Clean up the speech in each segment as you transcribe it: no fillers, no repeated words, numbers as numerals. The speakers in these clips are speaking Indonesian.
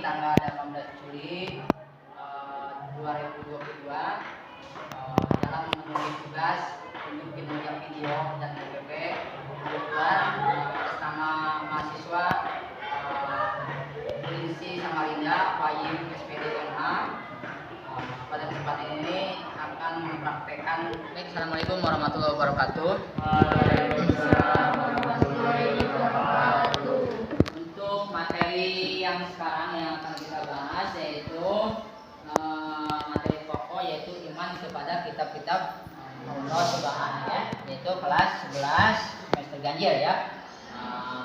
tanggal 18 Juli 2022 dalam memenuhi tugas untuk kinerja video dan PPP kebetulan atas nama mahasiswa Prinsi Samarinda Wahyu SPD MH pada kesempatan ini akan mempraktekkan. Assalamualaikum warahmatullahi wabarakatuh. Waalaikumsalam warahmatullahi wabarakatuh. Untuk materi yang sekarang yang akan kita bahas yaitu materi pokok yaitu iman kepada kitab-kitab Allah Subhanahu ya, yaitu kelas 11 semester ganjil ya.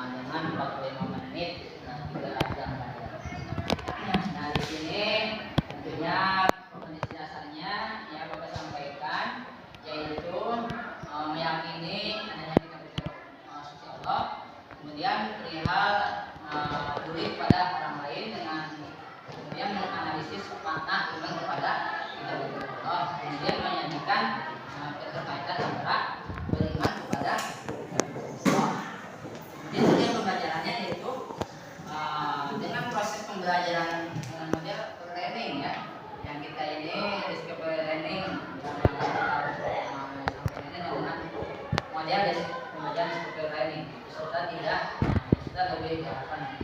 Dengan 45 menit kita akan belajar. Nah, di sini tentunya kondisi dasarnya ya Bapak sampaikan yaitu meyakini adanya kitab-kitab suci Allah, kemudian perihal peduli pada orang lain dengan kemudian menganalisis makna iman kepada kitab-kitab Allah, kemudian menyajikan keterkaitan antara beriman kepada Allah. Jadi tujuan pembelajarannya yaitu dengan proses pembelajaran dengan model learning ya, yang kita ini risk learning dengan model dari pembelajaran risk learning serta tidak sudah lebih diharapkan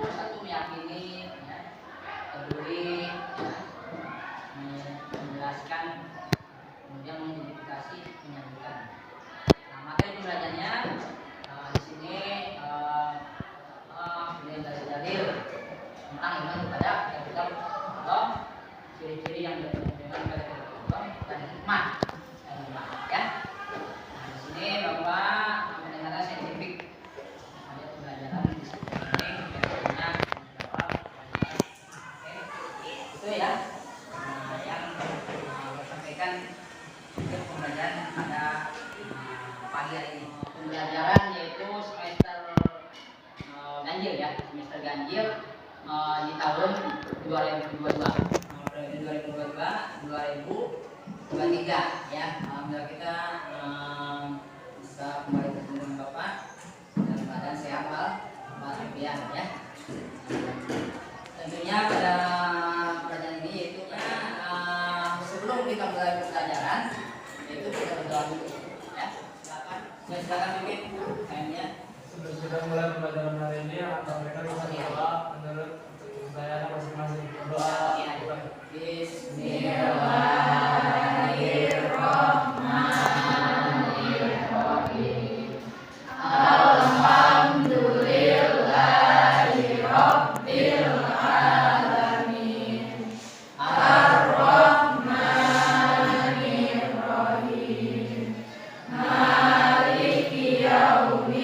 satu meyakini ya, peduli ya, menjelaskan kemudian mengidentifikasi menyajikan. Nah, materi pembelajarannya di sini dalil tentang iman kepada kitab Allah, ciri-ciri yang diperlukan pada kitab Allah dan hikmah ya. Nah, di sini Bapak mendengarkan saintifik ada pembelajaran di sini biasanya itu ya. Nah, yang Bapak sampaikan untuk pembelajaran pada pagi hari ini. Pembelajaran yaitu semester ganjil ya, semester ganjil di tahun 2022 ya. Alhamdulillah kita bisa kembali bertemu dengan Bapak dalam keadaan sehat walafiat ya. Tentunya pada pelajaran ini yaitu sebelum kita mulai pelajaran yaitu kita berdoa dulu ya. Silakan Bikin kayaknya Sebelum kita mulai pembelajaran hari ini, mereka bisa berdoa menurut saya masing-masing. Berdoa. Bismillahirrahmanirrahim. Alhamdulillahirabbil alamin. Ar-Rahmanir Rahim. Maliki yaumiddin.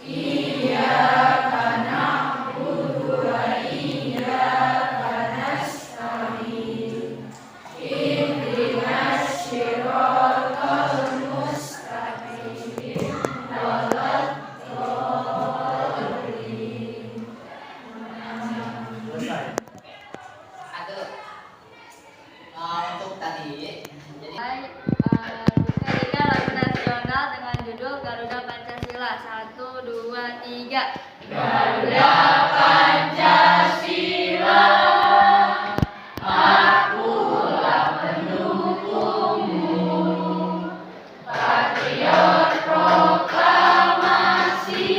Iyyaka na'budu wa iyyaka nasta'in. Ihdinas shiratal mustaqim. Walad dhalin. Selesai. Untuk tadi jadi Diskreditkan lagu nasional dengan judul Garuda Pancasila. 1, 2, 3. Garuda Pancasila, akulah pendukungmu. Patriot proklamasi,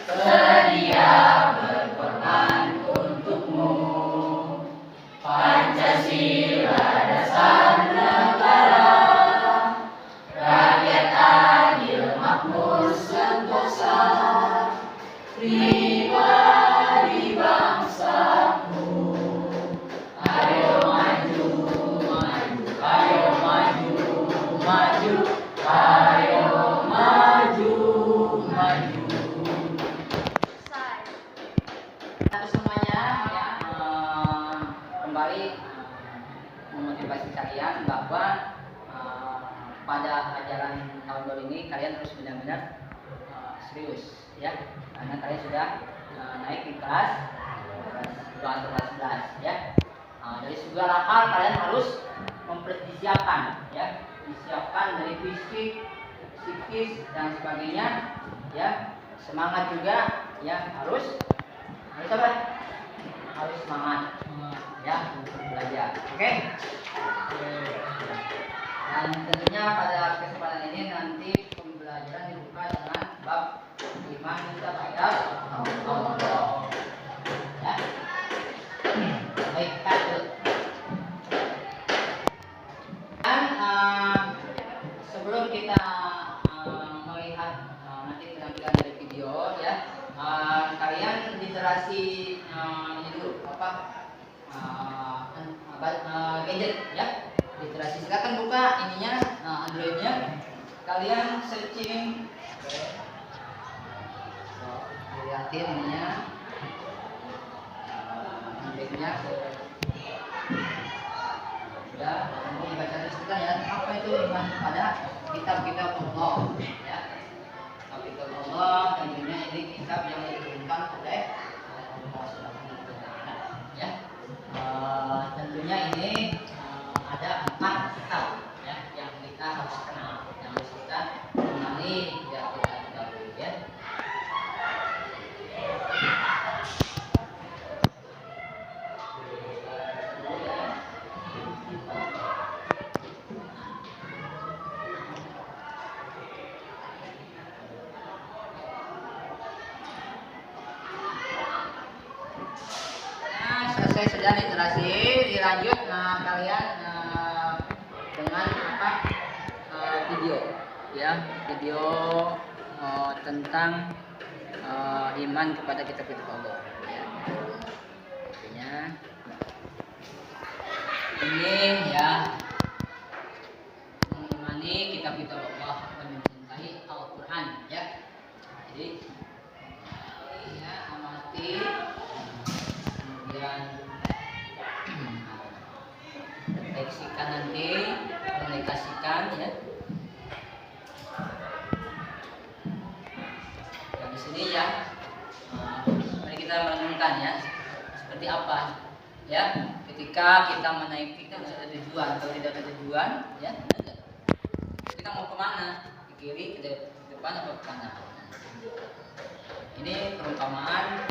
sedia berkorban untukmu. Pancasila dasar negara, rakyat adil makmur sentosa, pribadi bangsaku. Ayo maju, maju, ayo maju, maju, ayo maju, maju. untuk semuanya ya, kembali memotivasi kalian bahwa pada ajaran tahun baru ini kalian harus benar-benar serius ya, karena kalian sudah naik di kelas 11 ya. Dari segala hal kalian harus mempersiapkan ya, disiapkan dari fisik, psikis dan sebagainya ya, semangat juga ya, harus ini dulu apa gadget ya. Literasi, silakan buka ininya Androidnya, kalian searching, lihatin ininya Androidnya. Sudah, untuk dibaca terus ya. Apa itu iman pada kitab-kitab Allah ya. Kitab Allah tentunya ini kitab yang diturunkan oleh Allah Subhanahu wa Ta'ala ya. Tentunya ini ada 4 kitab ya yang kita harus kenal, yang harus kita kenali ya, kita ketahui ya. Selesai sudah literasi, dilanjut kalian dengan apa video ya, video tentang iman kepada kitab-kitab Allah ya. Artinya ini ya, mengimani kitab-kitab Allah dan mencintai Al-Quran ya. Jadi ya, amati, kemudian refleksikan, nanti komunikasikan ya. Dan di sini ya, mari kita merenungkan ya, seperti apa ya ketika kita menaiki, kita harus ada tujuan. Kalau tidak ada tujuan ya, kita mau kemana? Ke kiri, ke depan, atau ke kanan? Ini perumpamaan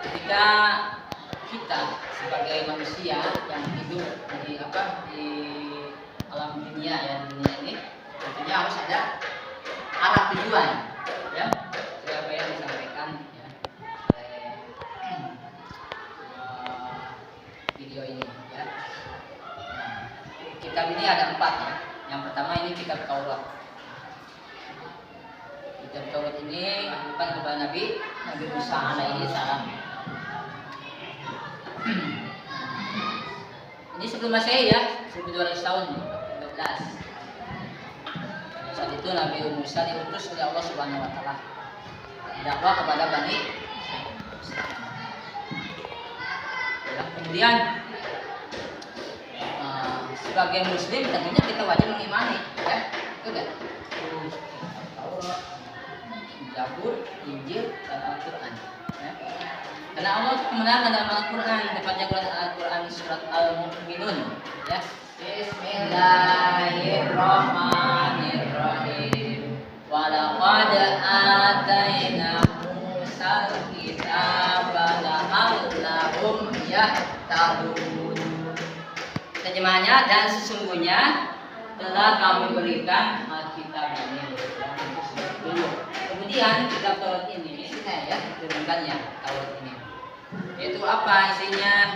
ketika kita sebagai manusia yang hidup di alam dunia ya, dunia ini tentunya harus ada arah tujuan ya. Apa yang disampaikan ya oleh video ini ya. Kitab ini ada 4 ya. Yang pertama ini kitab Taurat. Kitab Taurat ini bukan kepada Nabi Musa alaihi salam. Ini sebelum Masehi ya, 1200 tahun 12. Saat itu Nabi Musa diutus oleh Allah Subhanahu wa Ta'ala dakwah kepada Bani ya. Kemudian sebagai muslim tentunya kita wajib mengimani ya, itu kan Taurat, Zabur, Injil, dan Al-Quran ya. Karena Allah kemenangan dalam Al-Quran, tepatnya Al-Quran surat Al-Mu'minun ya. Bismillahirrahmanirrahim. Walaqad atayna Musal kitaba la'allahum yahtadun. Terjemahannya, dan sesungguhnya telah kami berikan Alkitab ini. Kemudian kitab Taurat ini ya, diturunkannya Taurat ini. Itu apa isinya?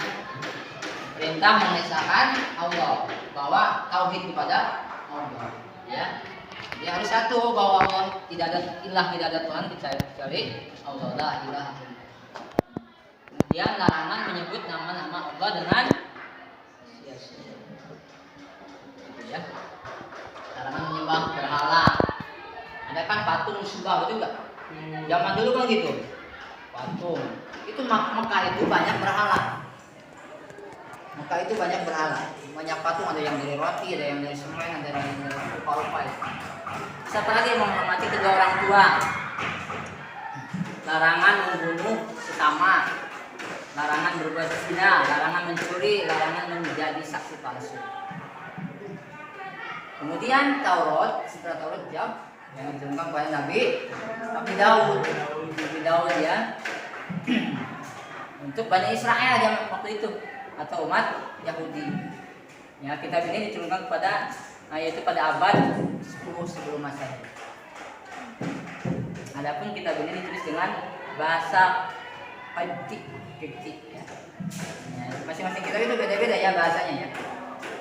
Perintah mengesahkan Allah, bahwa tauhid kepada Allah ya. Jadi harus satu, bahwa Allah tidak ada ilah, tidak ada Tuhan kecuali Allah, la ilaha illallah. Kemudian larangan menyebut nama-nama Allah dengan sia-sia ya. Larangan menyembah berhala. Ada kan patung sembah, betul enggak? Zaman dulu kan gitu, patung. Itu Mekah itu banyak berhala. Mekah itu banyak berhala, banyak patung, ada yang dari roti, ada yang dari semen, ada yang dari rupa-rupa. Siapa lagi yang menghormati kedua orang tua? Larangan membunuh sesama, larangan berbuat zina, larangan mencuri, larangan menjadi saksi palsu. Kemudian Taurat, setelah Taurat jawab yang diturunkan kepada Nabi Daud ya, untuk Bani Israel zaman waktu itu atau umat Yahudi ya. Kitab ini diturunkan kepada yaitu pada abad 10 sebelum Masehi. Adapun kitab ini ditulis dengan bahasa Kipti ya. Masing-masing kitab itu beda-beda ya bahasanya ya.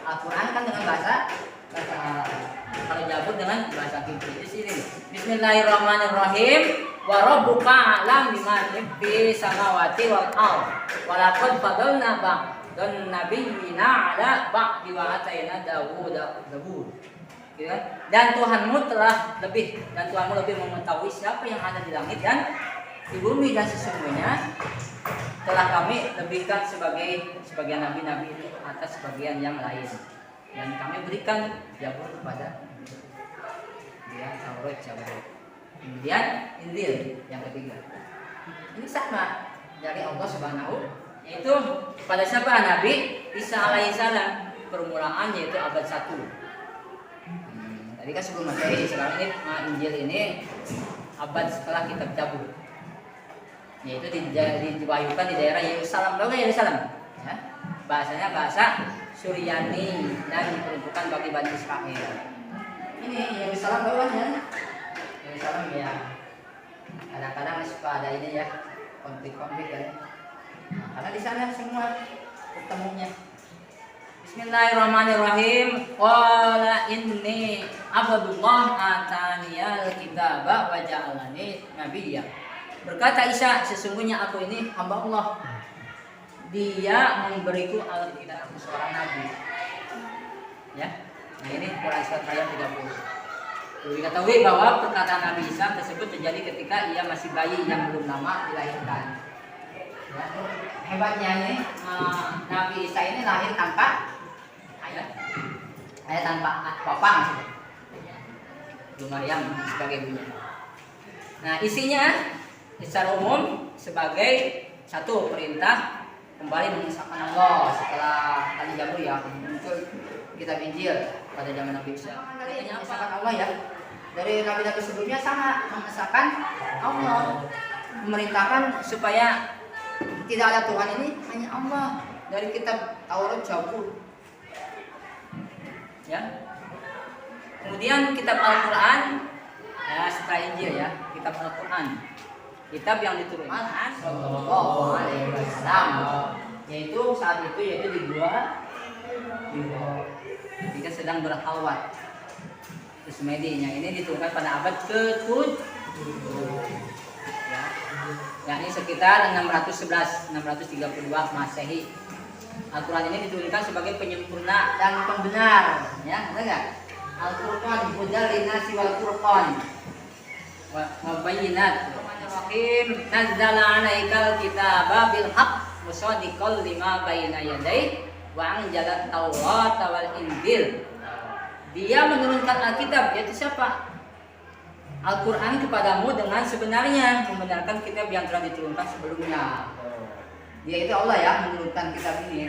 Al-Quran kan dengan bahasa Arab. Kalau Zabur dengan bahasa Kipti. Di sini Bismillahirrahmanirrahim. Wa rabbuka a'lam biman fi samawati wal ard. Wa laqad fadalna ba'dan nabiyyina 'ala ba'di wa atayna Dawuda zabur. Gitu kan? Dan Tuhanmu lebih mengetahui siapa yang ada di langit dan di bumi, dan sesungguhnya telah kami lebihkan sebagian nabi-nabi itu atas sebagian yang lain, dan kami berikan Zabur kepada dia, Taurat, Zabur, kemudian Injil yang ketiga. Ini sama dari Allah Subhanahu, yaitu pada siapa? Nabi Isa alaihissalam, permulaan yaitu abad 1. Tadi kan sebelum materi, sekarang ini Injil ini abad setelah kitab Zabur, yaitu diwahyukan di daerah Yerusalem. Tahu nggak Yerusalem? Ya. Bahasanya bahasa Suryani dan diperuntukkan bagi Bani Israel. Ini Yerusalem, tahu kan ya? Yerusalem ya. Kadang-kadang suka ada ini ya, konflik-konflik ya. Nah, karena di sana semua ketemunya. Bismillahirrahmanirrahim. Qala inni abdullah ataniyal kitaba wa ja'alani nabiyya. Berkata Isa, sesungguhnya aku ini hamba Allah. Dia memberiku Alkitab, aku seorang nabi. Ya. Nah, ini Quran surat ayat 30. Diketahui bahwa perkataan Nabi Isa tersebut terjadi ketika ia masih bayi yang belum lama dilahirkan. Ya. Hebatnya ini Nabi Isa ini lahir tanpa ayah tanpa bapak maksudnya. Ibu Maryam sebagai ibunya. Nah, isinya secara umum sebagai satu perintah kembali mengesahkan Allah setelah tadi Zabur ya, muncul kitab Injil pada zaman Nabi Isa. Katanya mengesahkan Allah ya. Dari nabi-nabi sebelumnya sama mengesahkan Allah, memerintahkan supaya tidak ada Tuhan ini, hanya Allah. Dari kitab Taurat, Zabur. Ya. Kemudian kitab Al-Qur'an ya, setelah Injil ya, kitab Al-Qur'an. Kitab yang diturunkan Sallallahu Alaihi Wasallam, yaitu saat itu di gua ketika sedang berkhalwat. Terus medinya ini diturunkan pada abad ke-7 ya, yakni sekitar 632 Masehi. Al-Quran ini diturunkan sebagai penyempurna dan pembenar, ya, ada nggak? Al-Qur'an hudal linasi wal Qur'an wa bayyinat. Bismillahirrahmanirrahim. Nazzala 'alaikal kitaba bil haqq musaddiqal lima baina yadayhi wa anzala at-taurata wal injil. Dia menurunkan Alkitab, yaitu siapa? Al-Quran kepadamu dengan sebenarnya, membenarkan kitab yang telah diturunkan sebelumnya. Dia itu Allah ya, menurunkan kitab ini,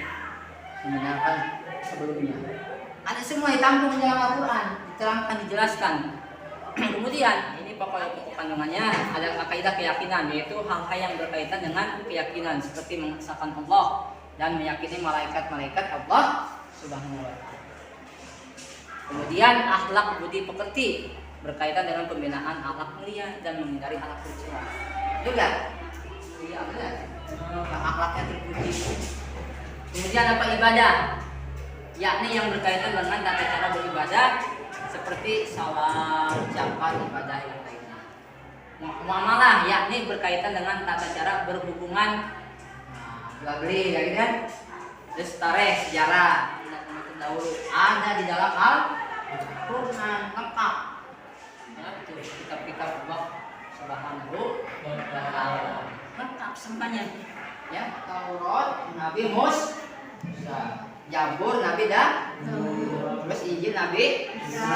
membenarkan sebelumnya. Ada semua ditampung dalam Al-Quran, diterangkan, dijelaskan. Kemudian ini pokok kandungannya ada kaidah keyakinan, yaitu hal-hal yang berkaitan dengan keyakinan seperti mengesahkan Allah dan meyakini malaikat-malaikat Allah Subhanahu wa Ta'ala. Kemudian akhlak budi pekerti berkaitan dengan pembinaan akhlak mulia dan menghindari akhlak tercela. Juga, iya benar. Akhlaknya terpuji. Kemudian apa ibadah? Yakni yang berkaitan dengan tata cara beribadah seperti salat, zakat, ibadah yang lainnya. Muamalah yakni berkaitan dengan tata cara berhubungan, jual beli, ya kan? Terus tarikh, sejarah, dahulu ada di dalam Al-Quran lengkap. Ya, itu kitab-kitab Allah Subhanahu wa Ta'ala lengkap semuanya. Ya, Taurat Nabi Musa, Zabur Nabi Daud, terus Injil Nabi Isa.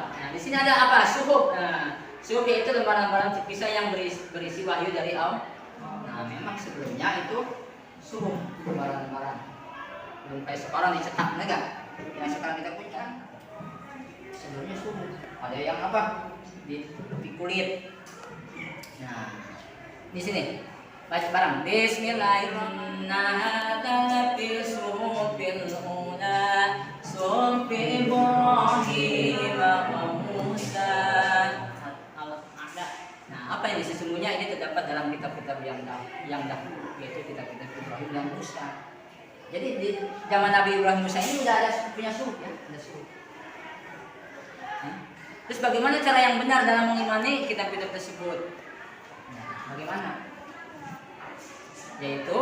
Nah, di sini ada apa? Suhuf. Nah, suhuf itu lembaran-lembaran terpisah yang berisi wahyu dari Allah. Nah, memang sebelumnya itu suhuf, lembaran-lembaran. Belum kayak sekarang dicetak, enggak? Yang sekarang kita punya sebelumnya suhuf. Ada yang apa? Di kulit. Nah, di sini baca bareng. Bismillahirrahmanirrahim. Suhufil ula suhufi Ibrahim wa Musa. Nah, apa ini sesungguhnya ini terdapat dalam kitab-kitab yang dahulu, yaitu kitab-kitab Ibrahim dan Musa. Jadi di zaman Nabi Ibrahim Musa ini sudah ada punya suhuf ya, ada suhuf. Terus bagaimana cara yang benar dalam mengimani kitab-kitab tersebut? Bagaimana? Yaitu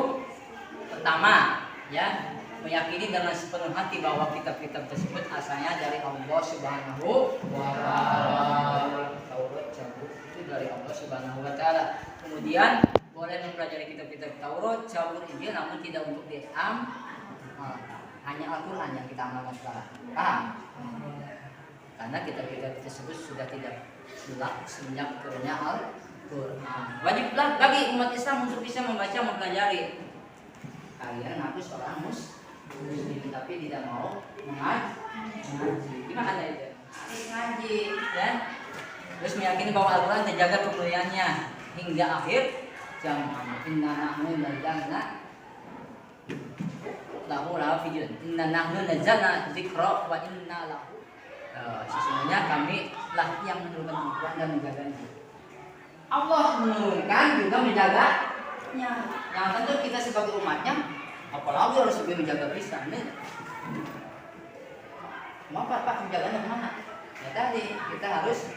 pertama, ya, meyakini dengan sepenuh hati bahwa kitab-kitab tersebut asalnya dari Allah Subhanahu wa taala. Taurat, Zabur itu dari Allah Subhanahu wa taala. Kemudian boleh mempelajari kitab-kitab Taurat, Zabur, Injil namun tidak untuk hanya Al-Qur'an yang kita amalkan sekarang. Paham? Karena kitab-kitab tersebut sudah tidak hilang semenjak turunnya Al-Qur'an. Wajiblah bagi umat Islam untuk bisa membaca mempelajari. Kalian ngaku seorang muslim tapi tidak mau mengaji. Gimana itu? Ngaji, ya. Terus meyakini bahwa Al-Qur'an terjaga kemuliaannya hingga akhir zaman. Inna nahnu nazzalna lahu lahafizun. Inna nahnu nazzalna dzikra wa inna lahu. Sesungguhnya kami lah yang menurunkan Al-Qur'an dan menjaganya. Allah menurunkan juga menjaganya. Yang tentu kita sebagai umatnya, apalagi harus lebih menjaga Kristen. Mau Pak menjaganya kemana? Ya tadi kita harus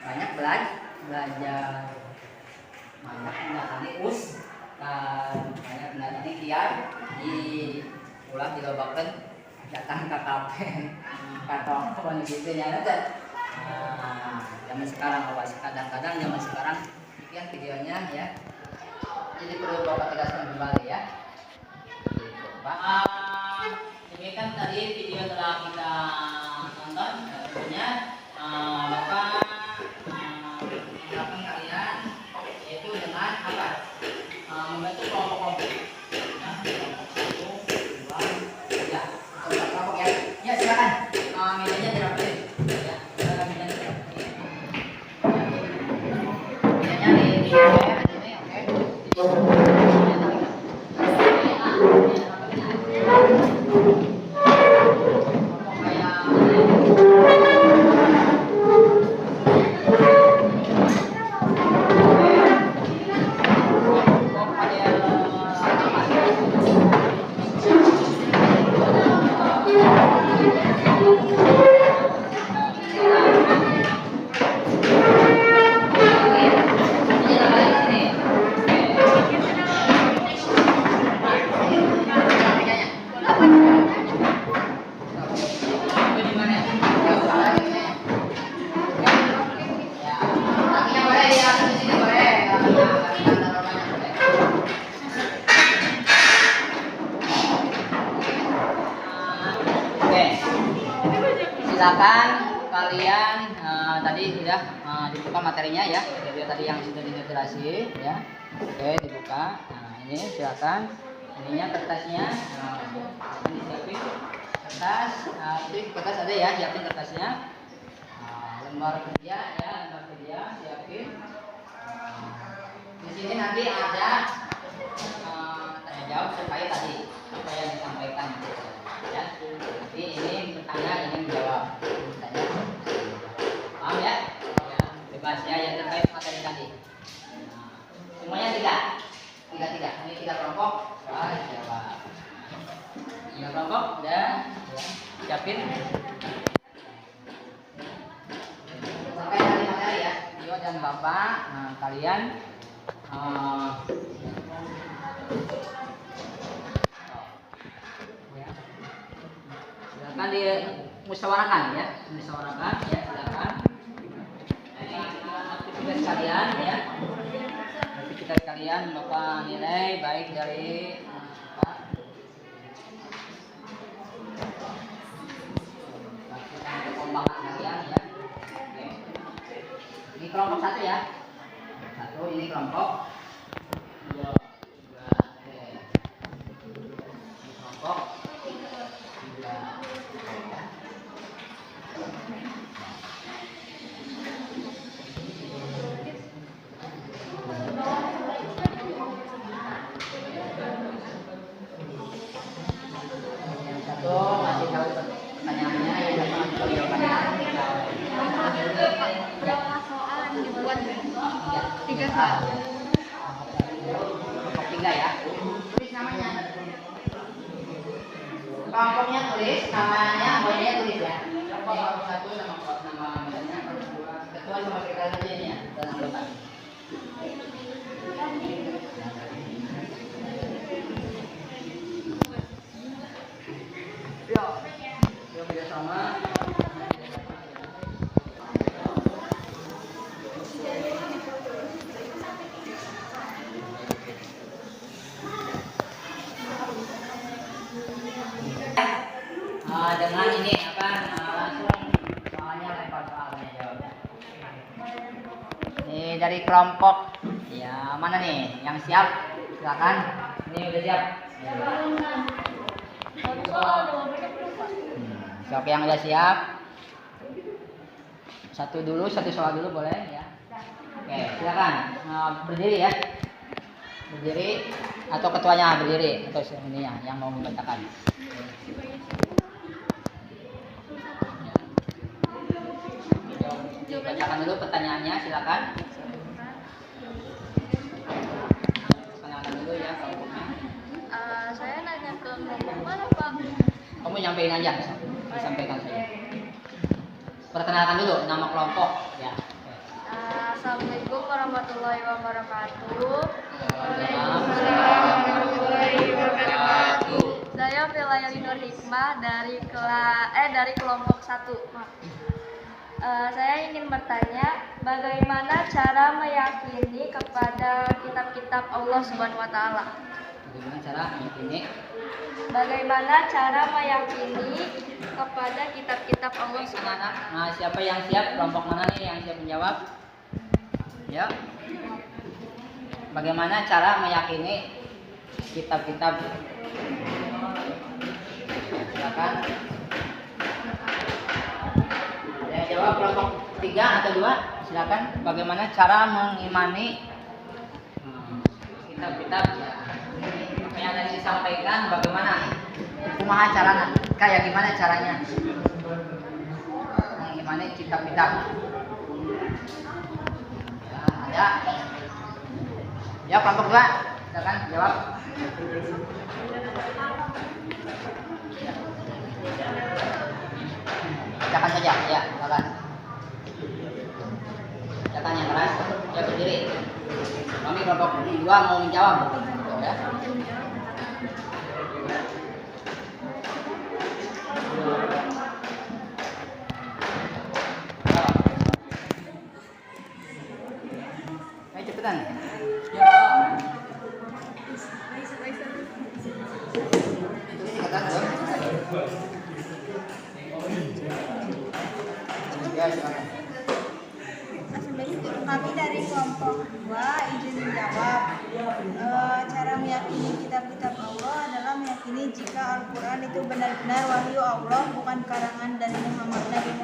banyak belajar, banyak mendatani banyak mendatani kiai, ulah dilobakan datang ke kafe, atau gitu ya. Zaman sekarang kadang-kadang zaman sekarang sekian videonya ya. Jadi perlu Bapak tegaskan kembali ya. Ini kan tadi video telah kita tonton, tentunya Bapak mengharapkan kalian yaitu dengan apa? Membentuk kelompok-kelompok. Ya, kelompok 1, 2, 3. Kelompok ya. Ya silakan. Medianya dirapiin. Ya, silakan medianya dirapiin. Medianya di sini, oke. Silakan kalian tadi sudah dibuka materinya ya, video tadi yang sudah didetilasi ya. Oke, dibuka. Nah, ini silakan. Ininya kertasnya. Disiapin kertas. Kertas ada ya, siapin kertasnya. Lembar kerja ya, lembar kerja siapin. Di sini nanti ada tanya jawab supaya tadi apa yang disampaikan ya. Jadi ini bertanya, ini menjawab. Bertanya, paham ya? Bebas ya yang terkait materi tadi. Semuanya tiga. Ini 3 kelompok. Jawab. 3 kelompok udah ya. Siapin. Sampai hari materi ya. Yo dan Bapak, kalian silakan dimusyawarahkan ya, silakan. Aktivitas kalian ya, aktivitas kalian Bapak nilai baik dari perkembangan kalian ya. Oke. Ini kelompok 1 ya, 1 ini kelompok 2, oke. Ini kelompok 3. Masih tahu pertanyaannya yang dapat jawabannya. Berapa soal yang dibuat? 3 soal. Kelompok 3 ya. Tulis namanya. Kelompoknya tulis, namanya, namanya tulis ya. Kelompok 1 nama namanya, ketua sama sekretaris aja ini ya, dan anggota. dari kelompok ya mana nih yang siap? Silakan. Ini udah siap. Oke, yang udah siap. Satu soal dulu boleh ya. Oke, silakan. Berdiri ya. Berdiri atau ketuanya berdiri atau ininya yang mau membacakan. Bacakan dulu pertanyaannya, silakan. Perkenalkan dulu ya kelompoknya. Saya nanya ke kelompok mana, Pak? Kamu nyampein aja, disampaikan saja. Perkenalkan dulu nama kelompok ya. Assalamualaikum warahmatullahi wabarakatuh. Saya Velayali Nur Hikmah dari kelompok 1. Saya ingin bertanya, bagaimana cara meyakini kepada kitab-kitab Allah Subhanahu wa taala? Bagaimana cara meyakini kepada kitab-kitab Allah Subhanahu wa taala? Nah, siapa yang siap? Kelompok mana nih yang siap menjawab? Ya. Bagaimana cara meyakini kitab-kitab? Silakan. Yang jawab kelompok 3 atau 2? Silakan. Bagaimana cara mengimani kitab-kitab? Apa yang tadi disampaikan bagaimana? Kumaha caranya? Kayak gimana caranya mengimani kitab-kitab? Ya, ada. Ya, kelompok 2. Silakan jawab. Bacakan saja, ya, silakan. Bacakan yang keras, ya berdiri. Kami kelompok 2 mau menjawab, ya. Ayo cepetan. Kami dari kelompok 2 izin menjawab. Cara meyakini kitab-kitab Allah adalah meyakini jika Al-Quran itu benar-benar wahyu Allah, bukan karangan dan Nabi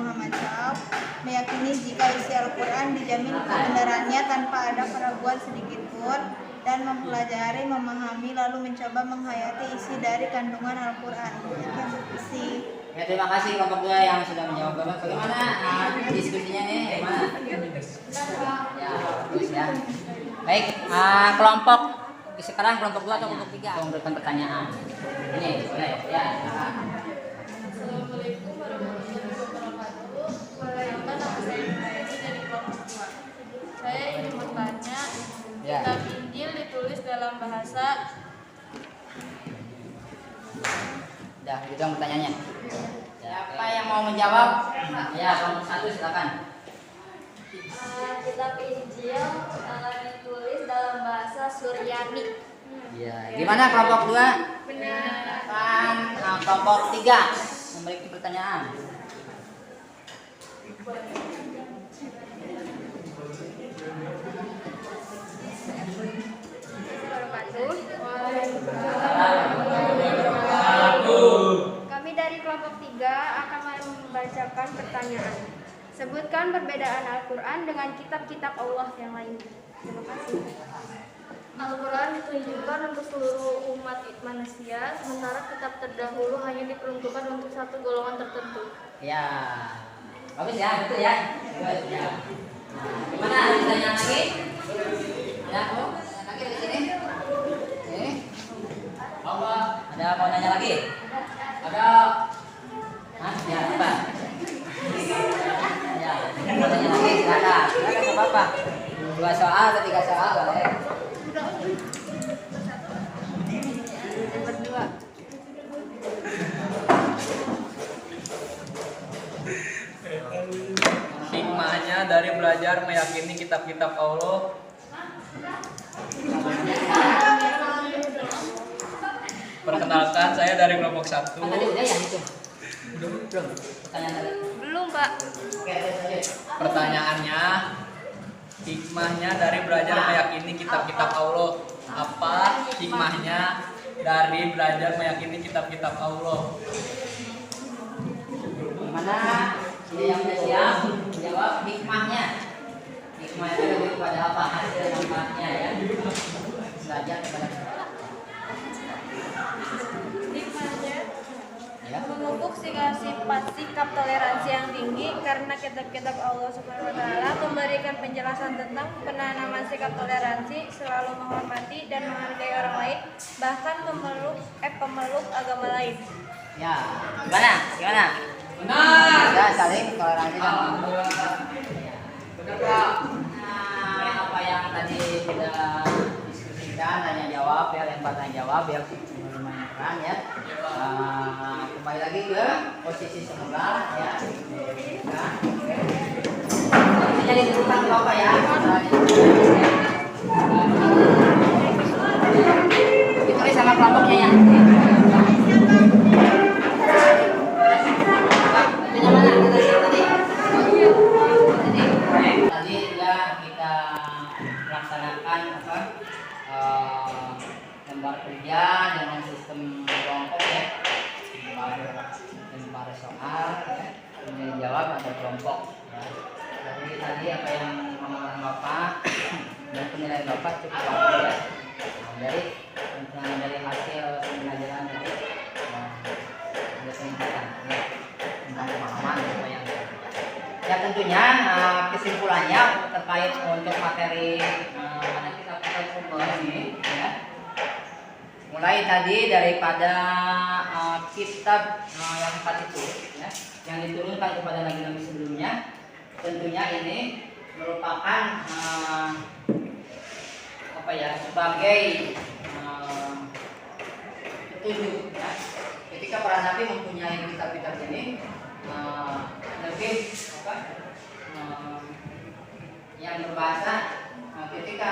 Muhammad SAW. Meyakini jika isi Al-Quran dijamin kebenarannya tanpa ada keraguan sedikit pun, dan mempelajari, memahami, lalu mencoba menghayati isi dari kandungan Al-Quran. Ya, terima kasih kelompok 2 yang sudah menjawab. Bagaimana diskusinya nih? Gimana? Ya, bagus ya. Baik, kelompok sekarang kelompok 2 atau kelompok 3 memberikan pertanyaan. Ini boleh ya. Assalamualaikum warahmatullahi wabarakatuh. Perkenalkan, nama saya Ibrahim dari kelompok 2. Saya ingin bertanya, Ya. kitab Injil ditulis dalam bahasa. Udah, gitu dong pertanyaannya. Siapa yang mau menjawab? Ya, kelompok 1 silakan. Kitab Injil ditulis dalam bahasa Suryani. Ya, gimana kelompok 2? Benar. Kan kelompok 3 memberikan pertanyaan. Kami dari kelompok 3 akan membacakan pertanyaan. Sebutkan perbedaan Al-Quran dengan kitab-kitab Allah yang lain. Terima kasih. Al-Quran ditujukan untuk seluruh umat manusia, sementara kitab terdahulu hanya diperuntukkan untuk satu golongan tertentu. Ya, bagus ya, betul ya. Bagus ya. Gimana? Ada pertanyaan lagi? Ya, oh, lagi di sini. Ini. Apa? Ada mau nanya lagi? Ada. Hah? Ya, apa? Ya, mau nanya lagi? Silakan. Silakan ke Bapak. 2 soal atau 3 soal boleh. Berdua. Hikmahnya dari belajar meyakini kitab-kitab Allah. Perkenalkan, saya dari kelompok 1. Kan tadi udah ya itu. Belum. Pertanyaan tadi. Belum, Pak. Oke, lanjut. Pertanyaannya, hikmahnya dari belajar meyakini kitab-kitab Allah. Apa hikmahnya dari belajar meyakini kitab-kitab Allah? Mana yang sudah siap jawab hikmahnya. Hikmahnya itu lebih kepada apa? Hasil manfaatnya ya. Belajar kepada Hikmahnya ya. memupuk sikap toleransi yang tinggi karena kitab-kitab Allah Subhanahu wa taala memberikan penjelasan tentang penanaman sikap toleransi, selalu menghormati dan menghargai orang lain, bahkan pemeluk agama lain. Ya. Gimana? Gimana? Benar. Ya, saling toleransi dan Benar Pak. Nah, apa yang tadi kita diskusikan, tanya jawab ya, lempar tanya jawab biar lumayan keren ya. Kembali lagi ke posisi semula ya. Ini jadi tuntutan Bapak ya. Ditulis sama kelompoknya ya. Itu mana kita lihat tadi? Tadi ya kita melaksanakan apa? Lembar kerja dengan sistem kelompok ya, lembar soal ya, kemudian jawab atau kelompok ya. Jadi tadi apa yang pemahaman Bapak dan penilaian Bapak cukup bagus ya. Dari hasil pembelajaran tadi ada peningkatan ya tentang pemahaman apa yang ya tentunya kesimpulannya terkait untuk materi mana kita sumber ini ya. Mulai tadi daripada kitab yang 4 itu ya, yang diturunkan kepada nabi-nabi sebelumnya, tentunya ini merupakan apa ya, sebagai petunjuk ya. Ketika para nabi mempunyai kitab-kitab ini lebih apa yang berbahasa ketika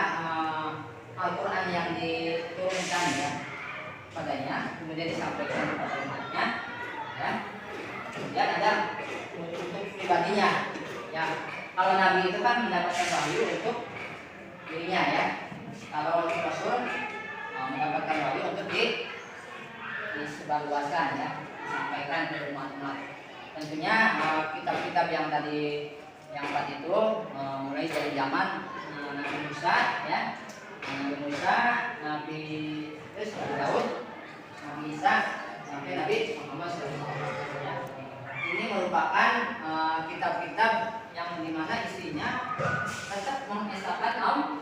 Al-Quran yang diturunkan ya padanya, kemudian disampaikan kepada umatnya ya. Kemudian ada untuk pribadinya ya. Kalau nabi itu kan mendapatkan wahyu untuk dirinya ya. Kalau Rasul mendapatkan wahyu untuk disebarluaskan ya, disampaikan ke umat-umat. Tentunya kitab-kitab yang tadi yang 4 itu mulai dari zaman Nabi Musa ya, Nabi Daud, Nabi Isa sampai Nabi Muhammad SAW ya. Ini merupakan kitab-kitab yang dimana isinya tetap mengesahkan Allah,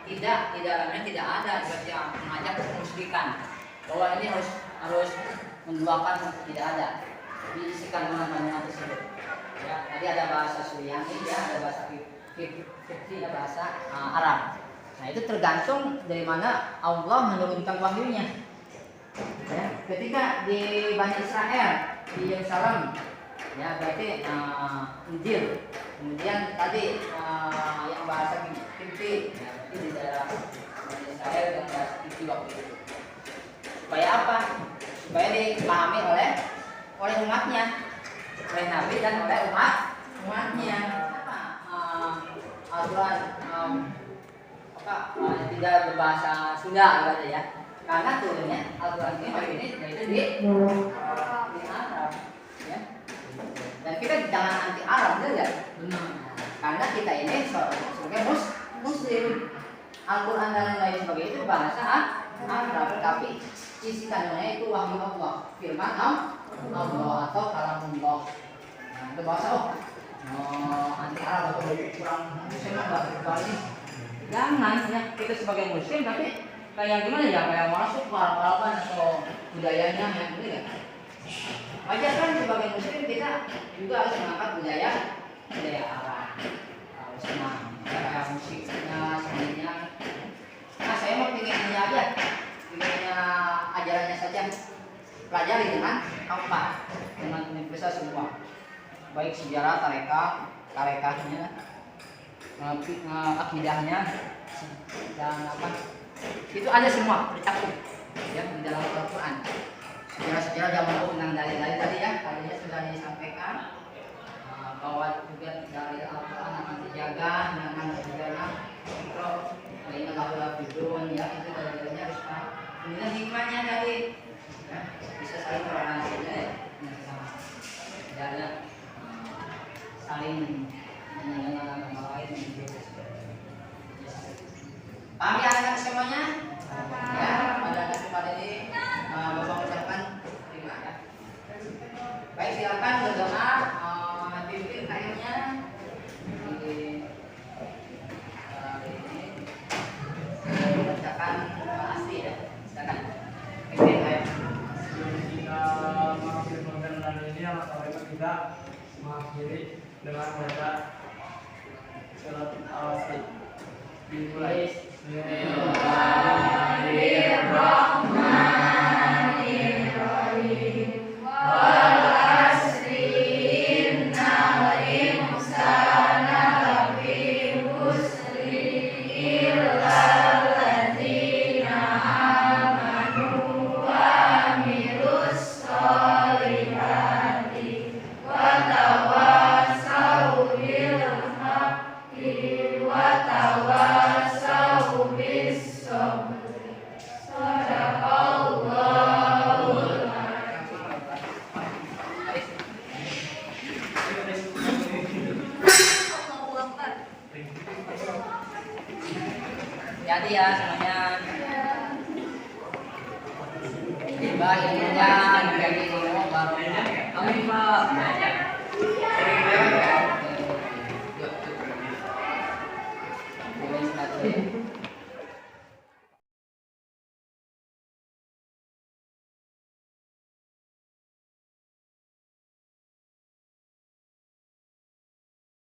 tidak di dalamnya tidak ada seperti yang mengajak kemusyrikan bahwa ini harus menduakan, tidak ada, diisikan dengan tersebut ya. Tadi ada bahasa Suryani ya, ada bahasa Fikri, ada bahasa Arab. Nah itu tergantung dari mana Allah menurunkan wahyunya ya. Ketika di Bani Israel di Yerusalem ya berarti Injil. Kemudian tadi yang bahasa Fikri ya, di daerah Bani Israel dan bahasa Fikri waktu itu. Supaya apa? Supaya dipahami oleh umatnya, oleh Nabi dan oleh umatnya. Al-Quran tidak berbahasa Sunda berarti ya, karena turunnya Al-Quran ini yaitu di Arab ya. Dan kita jangan anti Arab juga, karena kita ini sebagai Muslim. Al-Quran dan lain sebagainya itu bahasa Arab, tapi isi kandungnya itu wahyu Allah, firman Allah atau kalamullah. Nah, itu bahasa anti Arab atau kurang Muslim enggak. Jangan ya, kita sebagai Muslim tapi kayak gimana ya, kayak masuk ke Arab-Araban atau budayanya yang gitu ya. Wajar kan sebagai Muslim kita juga harus mengangkat budaya Arab, harus kayak musiknya, seninya. Nah saya mau ingin ini aja, inginnya ajarannya saja, pelajari dengan apa, dengan universitas semua, baik sejarah, tarekahnya, akidahnya dan apa itu ada semua tercakup ya di dalam Al-Quran. Sejarah zaman dahulu tentang dalil-dalil tadi ya, tadinya sudah disampaikan bahwa juga dari Al-Quran akan dijaga dengan segala mikro lain Allah bidun ya itu dalilnya harus paham. Kemudian hikmahnya tadi ya, bisa saling toleransi ya, sama dan saling mengenal agama lain menjadi paham ya anak semuanya? Ya, pada kesempatan ini Bapak ucapkan terima ya. Baik, silakan berdoa, pimpin kayaknya di ini bacakan asli ya. Silakan. Pimpin kayak. Kita mengakhiri pertemuan ini, alhamdulillah kita mengakhiri dengan baca surat Al-Asr. Dimulai. Hati-hati ya semuanya. Tiba ilmunya, ganti ilmu baru. Amin Pak.